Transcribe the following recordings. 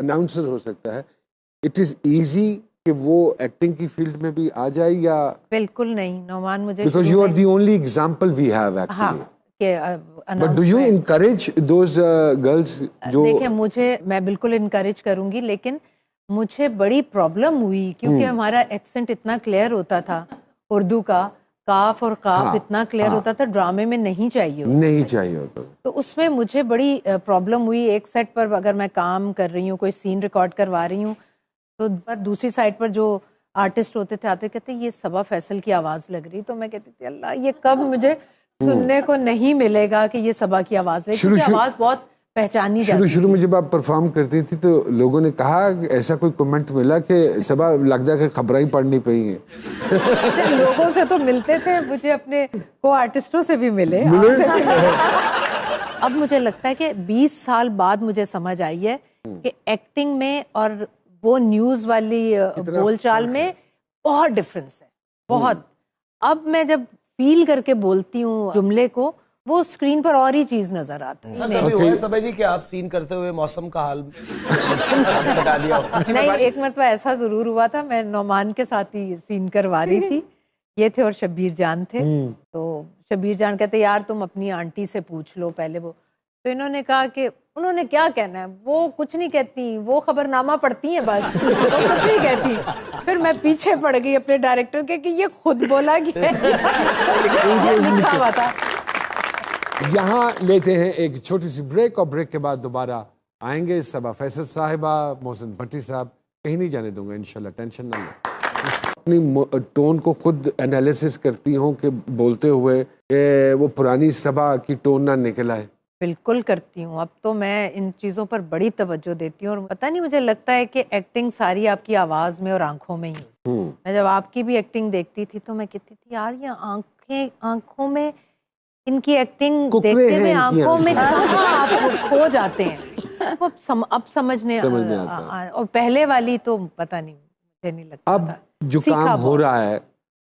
Announcer ہو سکتا ہے. It is easy کہ وہ ایکٹنگ کی فیلڈ میں بھی آ جائے یا؟ بالکل نہیں نعمان, مجھے because you are the only example we have actually. But do you encourage those girls جو؟ دیکھیں میں بالکل انکریج کروں گی, لیکن مجھے بڑی پرابلم ہوئی کیونکہ ہمارا ایکسنٹ اتنا کلیئر ہوتا تھا اردو کا, کاف اور قاف اتنا کلیئر ہوتا تھا, ڈرامے میں نہیں چاہیے ہوتا. تو اس میں مجھے بڑی پرابلم ہوئی. ایک سیٹ پر اگر میں کام کر رہی ہوں, کوئی سین ریکارڈ کروا رہی ہوں, تو دوسری سائڈ پر جو آرٹسٹ ہوتے تھے آتے کہتے یہ صبا فیصل کی آواز لگ رہی, تو میں کہتی تھی اللہ یہ کب مجھے سننے کو نہیں ملے گا کہ یہ صبا کی آواز رہی, کیونکہ آواز بہت پہچانی جاتی. شروع میں جب آپ پرفارم کرتی تھی تو لوگوں نے کہا کہ ایسا کوئی کمنٹ ملا کہ صبا لگتا ہے کہ خبریں ہی پڑھنی پئی ہیں؟ لوگوں سے تو ملتے تھے, مجھے اپنے کو آرٹسٹوں سے بھی ملے. اب مجھے لگتا ہے کہ 20 سال بعد مجھے سمجھ آئی ہے کہ ایکٹنگ میں اور وہ نیوز والی بول چال میں بہت ڈفرنس ہے, بہت. اب میں جب فیل کر کے بولتی ہوں جملے کو, وہ اسکرین پر اور ہی چیز نظر آتا ہے. کبھی ہوا ہے صبا جی کہ آپ سین کرتے ہوئے موسم کا حال بتا دیا؟ نہیں, ایک مرتبہ ایسا ضرور ہوا تھا, میں نعمان کے ساتھ ہی سین کروا رہی تھی, یہ تھے اور شبیر جان تھے. تو شبیر جان کہتے یار تم اپنی آنٹی سے پوچھ لو پہلے. وہ تو انہوں نے کہا کہ انہوں نے کیا کہنا ہے, وہ کچھ نہیں کہتی, وہ خبر نامہ پڑھتی ہیں بس, وہ کچھ نہیں کہتی. پھر میں پیچھے پڑ گئی اپنے ڈائریکٹر کے کہ یہ خود بولا گیا ہے, لکھا ہوا تھا. یہاں لیتے ہیں ایک چھوٹی سی بریک, اور بریک کے بعد دوبارہ آئیں گے. صبا فیصل صاحبہ, محسن بھٹی صاحب, کہیں نہیں جانے دوں گا انشاءاللہ, ٹینشن نہ لیں. اپنی ٹون کو خود انالیسس کرتی ہوں کہ بولتے ہوئے کہ وہ پرانی صبا کی ٹون نہ نکل آئے؟ بالکل کرتی ہوں. اب تو میں ان چیزوں پر بڑی توجہ دیتی ہوں, اور پتہ نہیں مجھے لگتا ہے کہ ایکٹنگ ساری آپ کی آواز میں اور آنکھوں میں ہی. میں جب آپ کی بھی ایکٹنگ دیکھتی تھی تو میں کہتی تھی یار یہ آنکھوں میں ان کی ایکٹنگ دیکھتے ہوئے آنکھوں میں کہاں آپ کھو جاتے ہیں. اب سمجھنے اور پہلے والی تو پتہ نہیں, مجھے نہیں لگتا. اب جو کام ہو رہا ہے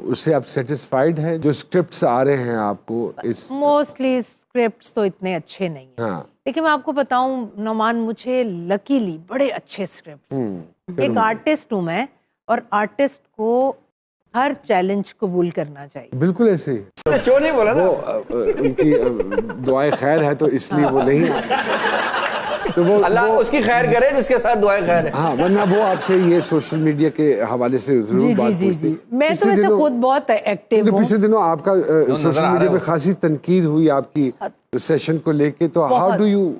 اس سے آپ سیٹسفائیڈ ہیں؟ جو اسکرپٹس آ رہے ہیں آپ کو, اس موسٹلی اسکرپٹس تو اتنے اچھے نہیں ہیں, لیکن میں آپ کو بتاؤں نعمان, مجھے لکیلی بڑے اچھے اسکرپٹس. ایک آرٹسٹ ہوں میں, اور آرٹسٹ کو ہر چیلنج قبول کرنا چاہیے. بالکل ایسے ہی. کیوں نہیں بولا نا, ان کی دعائیں خیر ہے تو اس لیے وہ نہیں, تو وہ اللہ اس کی خیر کرے جس کے ساتھ دعائیں خیر ہے. ہاں, ورنہ وہ آپ سے یہ سوشل میڈیا کے حوالے سے ضرور بات پوچھتے. میں تو ویسے خود بہت ایکٹیو ہوں. پچھلے دنوں آپ کا سوشل میڈیا پہ خاصی تنقید ہوئی آپ کی سیشن کو لے کے, تو how do you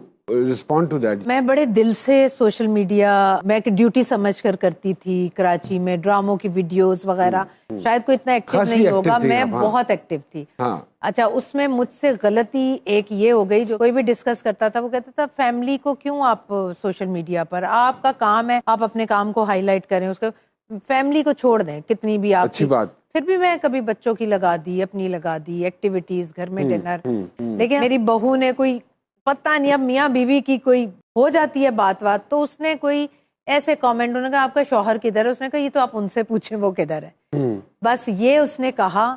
respond to that? میں بڑے دل سے سوشل میڈیا میں ایک ڈیوٹی سمجھ کر کرتی تھی. کراچی میں ڈراموں کی ویڈیوز وغیرہ, شاید کوئی اتنا ایکٹیو نہیں ہوگا, میں بہت ایکٹیو تھی. اچھا, اس میں مجھ سے غلطی ایک یہ ہو گئی, جو کوئی بھی ڈسکس کرتا تھا وہ کہتا تھا فیملی کو کیوں آپ سوشل میڈیا پر, آپ کا کام ہے آپ اپنے کام کو ہائی لائٹ کریں, اس کو فیملی کو چھوڑ دیں. کتنی بھی آپ اچھی بات. پھر بھی میں کبھی بچوں کی لگا دی, اپنی لگا دی, ایکٹیویٹیز, گھر میں ڈنر. لیکن میری بہو نے کوئی پتہ نہیں, اب میاں بیوی کی کوئی ہو جاتی ہے بات, تو اس نے کوئی ایسے کامنٹ, انہوں نے کہا آپ کا شوہر کدھر ہے, اس نے کہا یہ تو آپ ان سے پوچھیں وہ کدھر ہے. بس یہ اس نے کہا,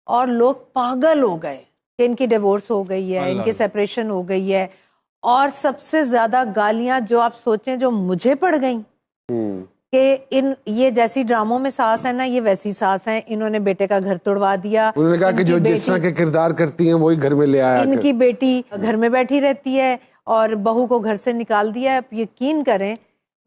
اور لوگ پاگل ہو گئے کہ ان کی ڈیورس ہو گئی ہے, ان کی سیپریشن ہو گئی ہے. اور سب سے زیادہ گالیاں جو آپ سوچیں جو مجھے پڑ گئیں کہ یہ جیسی ڈراموں میں ساس ہے نا, یہ ویسی ساس ہیں, انہوں نے بیٹے کا گھر توڑوا دیا. انہوں نے کہا کہ جو جس طرح کے کردار کرتی ہیں وہی گھر میں لے آیا, ان کی بیٹی گھر میں بیٹھی رہتی ہے اور بہو کو گھر سے نکال دیا ہے. یقین کریں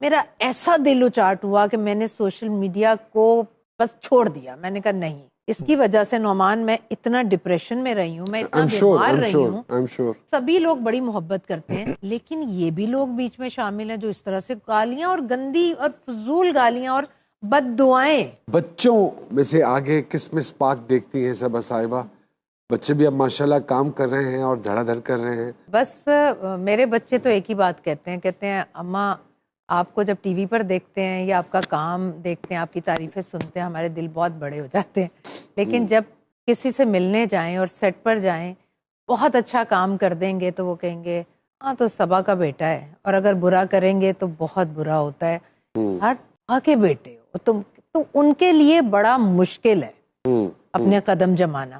میرا ایسا دل اچاٹ ہوا کہ میں نے سوشل میڈیا کو بس چھوڑ دیا. میں نے کہا نہیں, اس کی وجہ سے نعمان میں اتنا ڈپریشن میں رہی ہوں, میں اتنا بیمار رہی ہوں. سبھی لوگ بڑی محبت کرتے ہیں, لیکن یہ بھی لوگ بیچ میں شامل ہیں جو اس طرح سے گالیاں اور گندی اور فضول گالیاں اور بد دعائیں. بچوں میں سے آگے کس میں سپارک دیکھتی ہیں صبا صاحبہ؟ بچے بھی اب ماشاءاللہ کام کر رہے ہیں اور دھڑا دھڑ کر رہے ہیں. بس میرے بچے تو ایک ہی بات کہتے ہیں اماں آپ کو جب ٹی وی پر دیکھتے ہیں یا آپ کا کام دیکھتے ہیں, آپ کی تعریفیں سنتے ہیں, ہمارے دل بہت بڑے ہو جاتے ہیں. لیکن جب کسی سے ملنے جائیں اور سیٹ پر جائیں, بہت اچھا کام کر دیں گے تو وہ کہیں گے ہاں تو صبا کا بیٹا ہے, اور اگر برا کریں گے تو بہت برا ہوتا ہے. ہر کے بیٹے ہو تو ان کے لیے بڑا مشکل ہے اپنے قدم جمانا.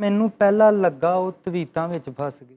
ਮੈਨੂੰ ਪਹਿਲਾਂ ਲੱਗਾ ਉਹ ਤਵੀਤਾਂ ਵਿੱਚ ਫਸ ਗਈ।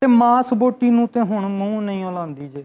ਤੇ ਮਾਸ ਬੋਟੀ ਨੂੰ ਤੇ ਹੁਣ ਮੂੰਹ ਨਹੀਂ ਲਾਉਂਦੀ ਜੇ।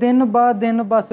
ਦਿਨ ਬਾਅਦ ਦਿਨ ਬਸ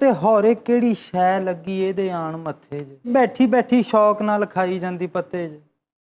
ਤੇ ਹੋਰੇ ਕਿਹੜੀ ਸ਼ੈ ਲੱਗੀ ਇਹਦੇ ਆਣ ਮੱਥੇ ਜੇ। ਬੈਠੀ ਬੈਠੀ ਸ਼ੌਕ ਨਾਲ ਖਾਈ ਜਾਂਦੀ ਪੱਤੇ ਜੇ।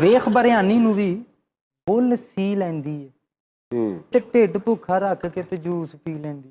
ਵੇਖ ਬਰਿਆਨੀ ਨੂੰ ਵੀ ਬੁੱਲ ਸੀ ਲੈਂਦੀ ਏ ਤੇ ਢਿੱਡ ਭੁੱਖਾ ਰੱਖ ਕੇ ਤੇ ਜੂਸ ਪੀ ਲੈਂਦੀ।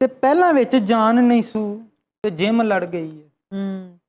ਤੇ ਪਹਿਲਾਂ ਵਿੱਚ ਜਾਨ ਨਹੀਂ ਸੂ ਤੇ ਜਿਮ ਲੜ ਗਈ ਏ।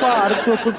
ਭਾਰ ਚੁੱਕ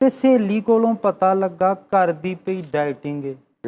ਤੇ ਸਹੇਲੀ ਕੋਲੋਂ ਪਤਾ ਲੱਗਾ ਕਰਦੀ ਪਈ ਡਾਈਟਿੰਗ ਏ।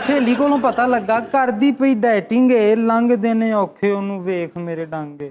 ਸਹੇਲੀ ਕੋਲੋਂ ਪਤਾ ਲੱਗਾ ਕਰਦੀ ਪਈ ਡਾਈਟਿੰਗ ਏ, ਲੰਘਦੇ ਨੇ ਔਖੇ ਉਹਨੂੰ ਵੇਖ ਮੇਰੇ ਡਾਂਗੇ।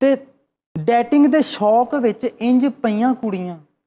ਤੇ ਡਾਈਟਿੰਗ ਦੇ ਸ਼ੌਕ ਵਿੱਚ ਇੰਜ ਪਈਆਂ ਕੁੜੀਆਂ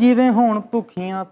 ਜਿਵੇਂ ਹੁਣ ਭੁੱਖੀਆਂ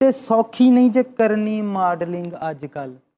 ਤੇ ਸੌਖੀ ਨਹੀਂ ਜੇ ਕਰਨੀ ਮਾਡਲਿੰਗ ਅੱਜ ਕੱਲ,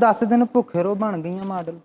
10 ਦਿਨ ਭੁੱਖੇ ਰੋ ਬਣ ਗਈਆਂ ਮਾਡਲ।